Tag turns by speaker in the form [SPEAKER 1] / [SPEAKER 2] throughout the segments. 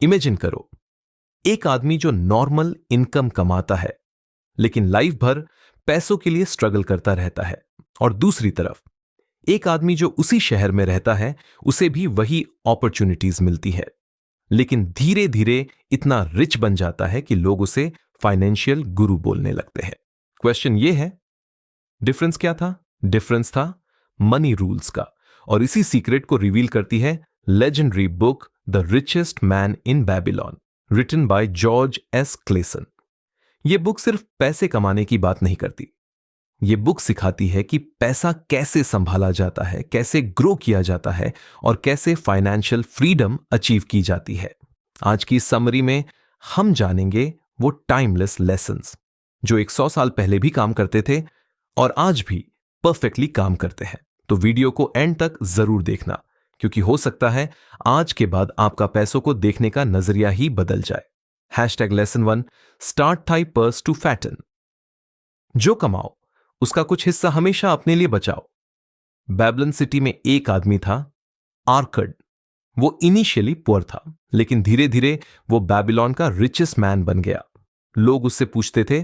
[SPEAKER 1] Imagine करो, एक आदमी जो नॉर्मल इनकम कमाता है लेकिन लाइफ भर पैसों के लिए स्ट्रगल करता रहता है, और दूसरी तरफ एक आदमी जो उसी शहर में रहता है, उसे भी वही अपॉर्चुनिटीज मिलती है, लेकिन धीरे धीरे इतना रिच बन जाता है कि लोग उसे फाइनेंशियल गुरु बोलने लगते हैं। क्वेश्चन ये है, डिफरेंस क्या था? डिफरेंस था मनी रूल्स का, और इसी सीक्रेट को रिवील करती है legendary book the richest man in Babylon, written by George S Clason. यह बुक सिर्फ पैसे कमाने की बात नहीं करती, ये बुक सिखाती है कि पैसा कैसे संभाला जाता है, कैसे ग्रो किया जाता है, और कैसे फाइनेंशियल फ्रीडम अचीव की जाती है। आज की समरी में हम जानेंगे वो टाइमलेस लेसन्स जो 100 साल पहले भी काम करते थे और आज भी परफेक्टली काम करते हैं। तो वीडियो को एंड तक जरूर देखना, क्योंकि हो सकता है आज के बाद आपका पैसों को देखने का नजरिया ही बदल जाए। #lesson1 start thy purse to fatten. जो कमाओ उसका कुछ हिस्सा हमेशा अपने लिए बचाओ। बेबलन सिटी में एक आदमी था, आर्कड। वो इनिशियली पुअर था, लेकिन धीरे धीरे वो बेबीलोन का रिचेस्ट मैन बन गया। लोग उससे पूछते थे,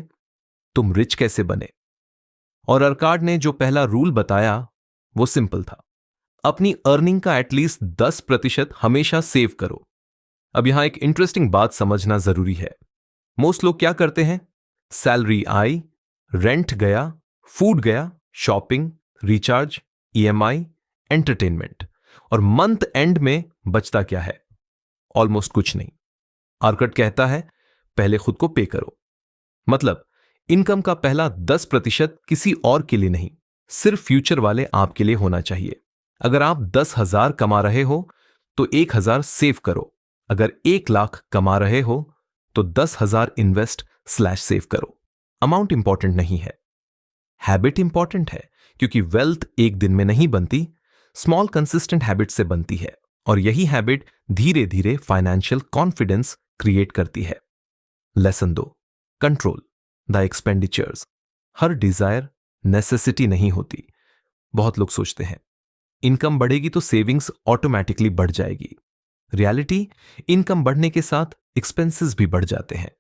[SPEAKER 1] तुम रिच कैसे बने? और अर्काड ने जो पहला रूल बताया वो सिंपल था, अपनी अर्निंग का एटलीस्ट 10% हमेशा सेव करो। अब यहां एक इंटरेस्टिंग बात समझना जरूरी है। मोस्ट लोग क्या करते हैं? सैलरी आई, रेंट गया, फूड गया, शॉपिंग, रिचार्ज, ईएमआई, एंटरटेनमेंट, और मंथ एंड में बचता क्या है? ऑलमोस्ट कुछ नहीं। आर्कट कहता है, पहले खुद को पे करो। मतलब इनकम का पहला 10% किसी और के लिए नहीं, सिर्फ फ्यूचर वाले आपके लिए होना चाहिए। अगर आप 10,000 कमा रहे हो तो 1,000 सेव करो। अगर 1,00,000 कमा रहे हो तो 10,000 इन्वेस्ट/सेव करो। अमाउंट इंपॉर्टेंट नहीं है, हैबिट इंपॉर्टेंट है, क्योंकि वेल्थ एक दिन में नहीं बनती, स्मॉल कंसिस्टेंट हैबिट से बनती है, और यही हैबिट धीरे धीरे फाइनेंशियल कॉन्फिडेंस क्रिएट करती है। Lesson 2, control the expenditures. हर डिजायर नेसेसिटी नहीं होती। बहुत लोग सोचते हैं इनकम बढ़ेगी तो सेविंग्स ऑटोमेटिकली बढ़ जाएगी। रियलिटी, इनकम बढ़ने के साथ एक्सपेंसेस भी बढ़ जाते हैं।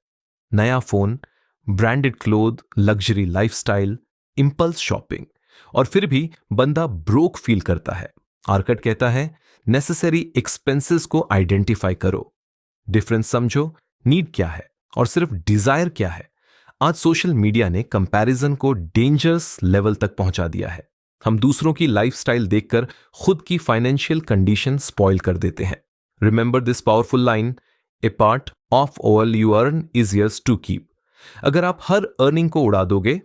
[SPEAKER 1] नया phone, branded cloth, luxury lifestyle, impulse shopping, और फिर भी बंदा ब्रोक फील करता है। आर्कट कहता है, नेसेसरी एक्सपेंसेस को आइडेंटिफाई करो, डिफरेंस समझो, नीड क्या है और सिर्फ डिजायर क्या है। आज सोशल मीडिया ने कंपैरिजन को डेंजरस लेवल तक पहुंचा दिया है। हम दूसरों की लाइफस्टाइल देखकर खुद की फाइनेंशियल कंडीशन स्पॉइल कर देते हैं। Remember this powerful line, a part of all you earn is yours to keep. अगर आप हर अर्निंग को उड़ा दोगे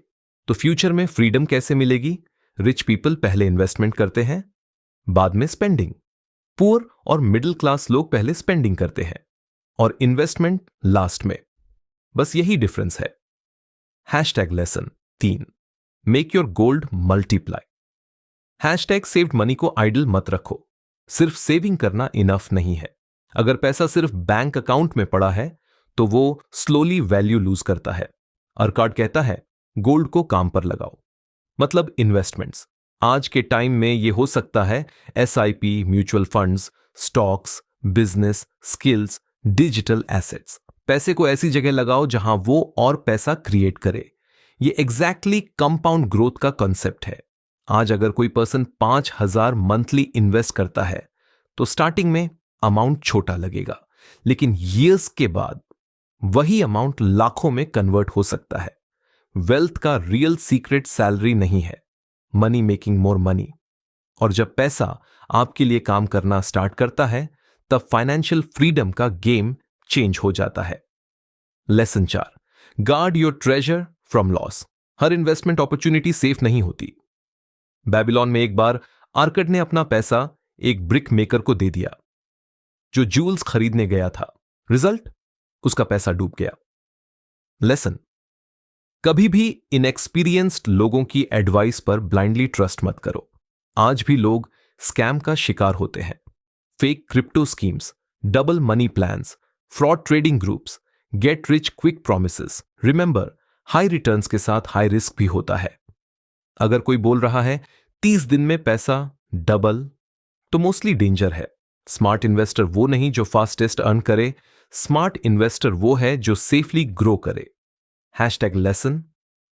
[SPEAKER 1] तो फ्यूचर में फ्रीडम कैसे मिलेगी? रिच पीपल पहले इन्वेस्टमेंट करते हैं, बाद में स्पेंडिंग। पुअर और मिडिल क्लास लोग पहले स्पेंडिंग करते हैं और इन्वेस्टमेंट लास्ट में। बस यही डिफरेंस है। #lesson3 make your gold multiply. #Saved money को आइडल मत रखो। सिर्फ सेविंग करना इनफ नहीं है। अगर पैसा सिर्फ बैंक अकाउंट में पड़ा है तो वो स्लोली वैल्यू लूज करता है। अर्काड कहता है, गोल्ड को काम पर लगाओ। मतलब इन्वेस्टमेंट्स। आज के टाइम में ये हो सकता है SIP, mutual funds, stocks, business, skills, digital assets. पैसे को ऐसी जगह लगाओ जहां वो और पैसा क्रिएट करे। ये एग्जैक्टली कंपाउंड ग्रोथ का कॉन्सेप्ट है। आज अगर कोई पर्सन 5,000 मंथली इन्वेस्ट करता है तो स्टार्टिंग में अमाउंट छोटा लगेगा, लेकिन ईयर्स के बाद वही अमाउंट लाखों में कन्वर्ट हो सकता है। वेल्थ का रियल सीक्रेट सैलरी नहीं है, मनी मेकिंग मोर मनी। और जब पैसा आपके लिए काम करना स्टार्ट करता है तब फाइनेंशियल फ्रीडम का गेम चेंज हो जाता है। Lesson 4, guard your treasure from loss. Her investment opportunity safe नहीं होती। बेबीलोन में एक बार आर्कड ने अपना पैसा एक ब्रिक मेकर को दे दिया जो जूल्स खरीदने गया था। रिजल्ट, उसका पैसा डूब गया। लेसन, कभी भी इनएक्सपीरियंस्ड लोगों की एडवाइस पर ब्लाइंडली ट्रस्ट मत करो। आज भी लोग स्कैम का शिकार होते हैं। Fake crypto schemes, double money plans, fraud trading groups, get rich quick promises. Remember, high returns के साथ हाई रिस्क भी होता है। अगर कोई बोल रहा है 30 दिन में पैसा डबल, तो मोस्टली डेंजर है। स्मार्ट इन्वेस्टर वो नहीं जो फास्टेस्ट अर्न करे, स्मार्ट इन्वेस्टर वो है जो सेफली ग्रो करे। #Lesson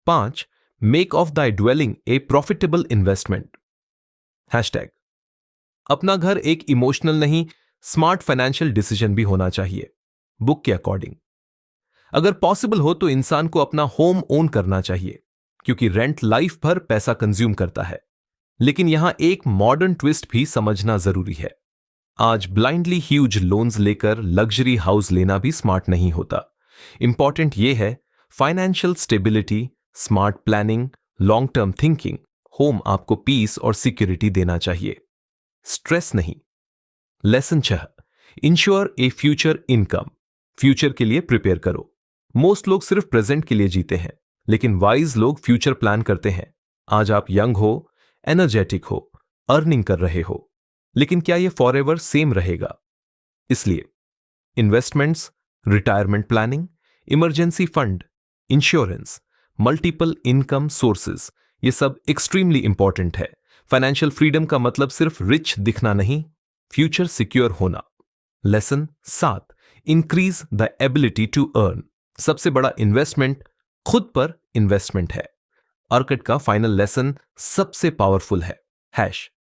[SPEAKER 1] 5 make of the dwelling A profitable investment. #, अपना घर एक इमोशनल नहीं, स्मार्ट फाइनेंशियल डिसीजन भी होना चाहिए बुक के अकॉर्डिंग। अगर पॉसिबल हो तो इंसान को अपना होम ओन करना चाहिए, क्योंकि रेंट लाइफ भर पैसा कंज्यूम करता है। लेकिन यहां एक मॉडर्न ट्विस्ट भी समझना जरूरी है। आज ब्लाइंडली ह्यूज लोन्स लेकर लग्जरी हाउस लेना भी स्मार्ट नहीं होता। इंपॉर्टेंट यह है financial stability, smart planning, long term thinking. Home आपको पीस और सिक्योरिटी देना चाहिए, स्ट्रेस नहीं। लेसन 6 इंश्योर ए फ्यूचर इनकम। फ्यूचर के लिए प्रिपेयर करो। मोस्ट लोग सिर्फ प्रेजेंट के लिए जीते हैं, लेकिन वाइज लोग फ्यूचर प्लान करते हैं। आज आप यंग हो, एनर्जेटिक हो, अर्निंग कर रहे हो, लेकिन क्या यह फॉर एवर सेम रहेगा? इसलिए investments, retirement planning, emergency fund, insurance, multiple income sources, ये सब एक्सट्रीमली इंपॉर्टेंट है। फाइनेंशियल फ्रीडम का मतलब सिर्फ रिच दिखना नहीं, फ्यूचर सिक्योर होना। Lesson 7 increase the ability to earn. सबसे बड़ा इन्वेस्टमेंट खुद पर इन्वेस्टमेंट है। अर्कट का फाइनल लेसन सबसे पावरफुल है।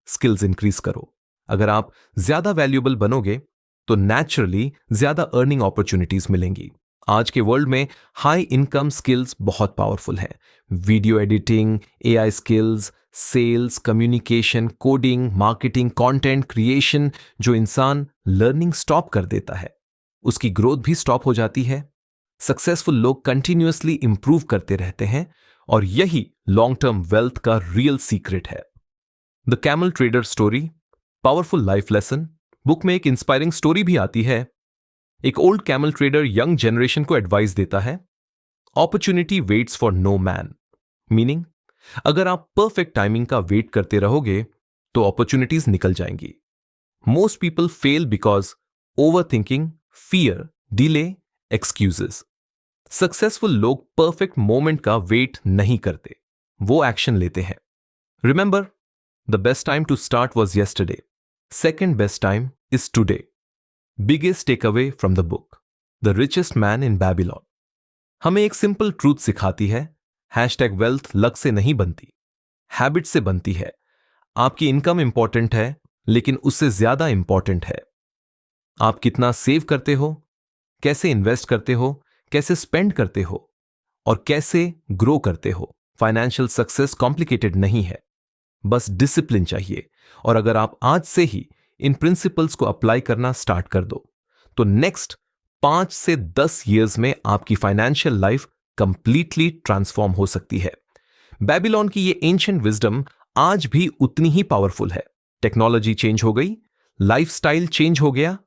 [SPEAKER 1] स्किल्स इंक्रीज करो। अगर आप ज्यादा वैल्यूएबल बनोगे तो नेचुरली ज्यादा अर्निंग अपॉर्चुनिटीज मिलेंगी। आज के वर्ल्ड में हाई इनकम स्किल्स बहुत पावरफुल है। Video editing, AI skills, sales, communication, coding, marketing, content creation. जो इंसान लर्निंग स्टॉप कर देता है उसकी ग्रोथ भी स्टॉप हो जाती है। सक्सेसफुल लोग कंटिन्यूअसली इंप्रूव करते रहते हैं और यही लॉन्ग टर्म वेल्थ का रियल सीक्रेट है। The camel trader story, powerful life lesson. Book में एक इंस्पायरिंग स्टोरी भी आती है। एक old camel trader young generation को एडवाइस देता है, opportunity waits for no man. Meaning, अगर आप परफेक्ट टाइमिंग का वेट करते रहोगे तो अपॉर्चुनिटीज निकल जाएंगी। Most people fail because over thinking, fear, delay, excuses. Successful लोग परफेक्ट मोमेंट का वेट नहीं करते, वो एक्शन लेते हैं। Remember, the best time to start was yesterday, second best time is today. Biggest take away from the book the richest man in Babylon हमें एक simple truth सिखाती है, #वेल्थ लक से नहीं बनती, हैबिट से बनती है। आपकी इनकम इंपॉर्टेंट है, लेकिन उससे ज्यादा इंपॉर्टेंट है आप कितना सेव करते हो, कैसे इन्वेस्ट करते हो, कैसे स्पेंड करते हो और कैसे ग्रो करते हो। फाइनेंशियल सक्सेस कॉम्प्लिकेटेड नहीं है, बस डिसिप्लिन चाहिए। और अगर आप आज से ही इन प्रिंसिपल्स को अप्लाई करना स्टार्ट कर दो तो नेक्स्ट 5 से 10 इयर्स में आपकी फाइनेंशियल लाइफ कंप्लीटली ट्रांसफॉर्म हो सकती है। बैबिलॉन की ये एंशिएंट विजडम आज भी उतनी ही पावरफुल है। टेक्नोलॉजी चेंज हो गई, लाइफस्टाइल चेंज हो गया,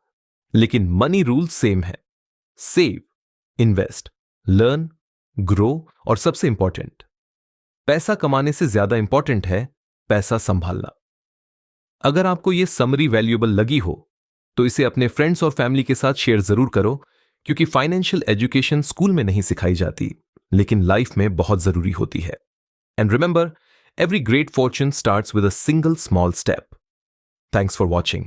[SPEAKER 1] लेकिन मनी रूल सेम है। सेव, इन्वेस्ट, लर्न, ग्रो और सबसे इंपॉर्टेंट, पैसा कमाने से ज्यादा इंपॉर्टेंट है पैसा संभालना। अगर आपको यह समरी वैल्यूएबल लगी हो तो इसे अपने फ्रेंड्स और फैमिली के साथ शेयर जरूर करो, क्योंकि फाइनेंशियल एजुकेशन स्कूल में नहीं सिखाई जाती, लेकिन लाइफ में बहुत जरूरी होती है। And remember, every great Fortune starts with a single small step. Thanks for watching.